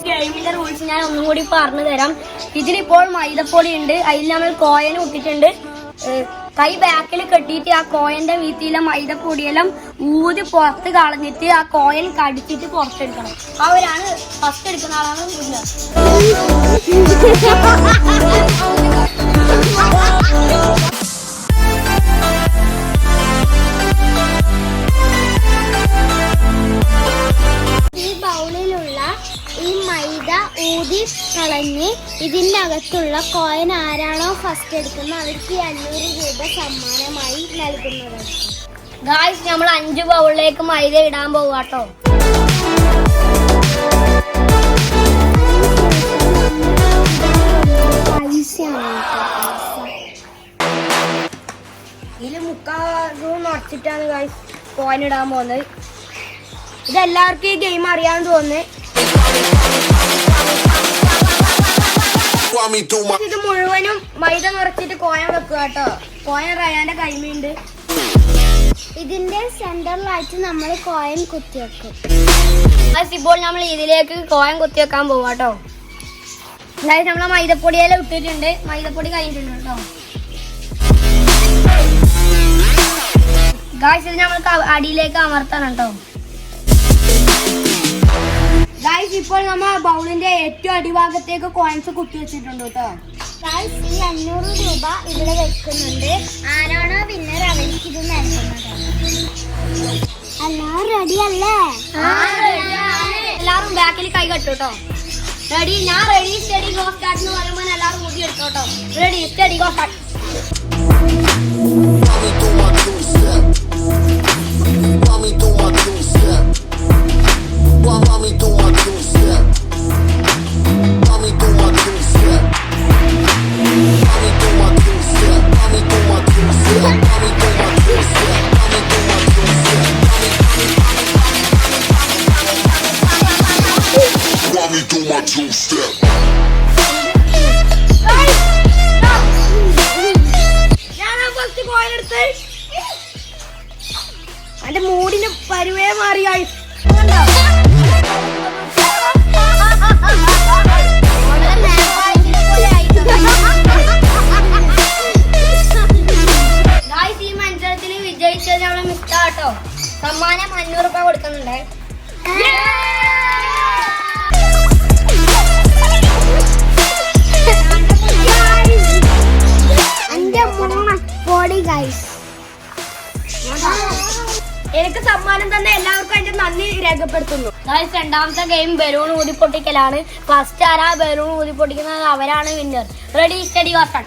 ഗെയിമിന്റെ റൂൾസ് ഞാൻ ഒന്നും കൂടി പറഞ്ഞു തരാം. ഇതിലിപ്പോൾ മൈദപ്പൊടി ഉണ്ട്, അതിൽ നമ്മൾ കോയൻ ഇട്ടിട്ടുണ്ട്. കൈ ബാക്കിൽ കെട്ടിയിട്ട് ആ കോയന്റെ വീട്ടിലെ മൈദപ്പൊടിയെല്ലാം ഊതി പുറത്ത് കളഞ്ഞിട്ട് ആ കോയൻ കടിച്ചിട്ട് പുറത്തെടുക്കണം. അവരാണ് ഫസ്റ്റ് എടുക്കുന്ന ആളാണ് വിന്നർ. ഈ ബൗളിലുള്ള ഈ മൈദ ഊതി കളഞ്ഞ് ഇതിൻ്റെ അകത്തുള്ള കോയിൻ ആരാണോ ഫസ്റ്റ് എടുക്കുന്നത് അവർക്ക് 500 രൂപ സമ്മാനമായി നൽകുന്നതാണ്. ഗായ്സ്, നമ്മൾ 5 ബൗളിലേക്ക് മൈദ ഇടാൻ പോവാട്ടോ. ഇതിൽ 3/4 നിറച്ചിട്ടാണ് ഗായ്സ് കോയിൻ ഇടാൻ പോകുന്നത്. ഇതെല്ലാവർക്കും ഈ ഗെയിം അറിയാമെന്ന് തോന്നുന്നു. ഇത് മുഴുവനും മൈദ നിറച്ചിട്ട് കോയൻ വെക്കുക കേട്ടോ. കോയൻ റയാന്റെ കൈമയുണ്ട്. ഇതിന്റെ സെന്ററിലായിട്ട് നമ്മൾ കോയിൻ കുത്തിവെക്കും. ഇപ്പോൾ നമ്മൾ ഇതിലേക്ക് കോയൻ കുത്തിവെക്കാൻ പോവാ കേട്ടോ. അതായത് നമ്മളെ മൈദപ്പൊടിയെല്ലാം ഇട്ടിട്ടുണ്ട്. മൈദപ്പൊടി കഴിഞ്ഞിട്ടുണ്ട് കേട്ടോ. ഗായ്സ്, ഇത് നമ്മൾക്ക് അടിയിലേക്ക് അമർത്തണം കേട്ടോ. ഗായ്സ്, ഇപ്പോൾ നമ്മൾ ബൗളിന്റെ ഏറ്റവും അടിഭാഗത്തേക്ക് കോയിൻസ് കുത്തി വെച്ചിട്ടുണ്ട് കേട്ടോ. ഗായ്സ്, ഈ 500 രൂപ ഇവിടെ വെക്കുന്നുണ്ട്. ആരാണോ വിന്നർ അവർക്ക് ഇത് നൽകുന്നത്. എല്ലാവരും റെഡി അല്ലേ? എല്ലാവരും ബാക്കിൽ കൈ കെട്ടു കേട്ടോ. റെഡി? ഞാൻ റെഡി സ്റ്റഡി ഗോ സ്റ്റാർട്ട് എന്ന് പറയുമ്പോൾ എല്ലാവരും ഊതി എടുത്തോട്ടോ. Ready steady go start. അതിന്റെ മൂടിന് പരുവേ മാറിയായി. ഈ മത്സരത്തിൽ വിജയിച്ചത് നമ്മളെ മിസ്റ്റാട്ടോ. സമ്മാനം 500 രൂപ കൊടുക്കുന്നുണ്ട്. എനിക്ക് സമ്മാനം തന്നെ എല്ലാവർക്കും അതിന്റെ നന്ദി രേഖപ്പെടുത്തുന്നു. രണ്ടാമത്തെ ഗെയിം ബലൂൺ ഊതിപ്പൊട്ടിക്കലാണ്. ഫസ്റ്റ് ആരാ ബലൂൺ ഊതിപ്പൊട്ടിക്കുന്നത് അവരാണ് വിന്നർ. Ready steady വാക്കാൻ.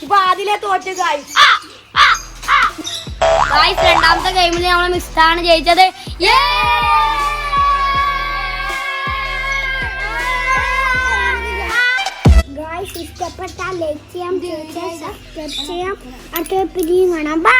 ഇപ്പൊ ആദ്യമേ തോറ്റു ഗായ്സ്. രണ്ടാമത്തെ ഗെയിമിൽ നമ്മളെ മിസ്റ്റാണ് ജയിച്ചത്. ഇഷ്ടപ്പെട്ടാൽ ലൈക്ക് ചെയ്യാം, സബ്സ്ക്രൈബ് ചെയ്യാം. അടുത്ത വീഡിയോ കാണാം. ബൈ.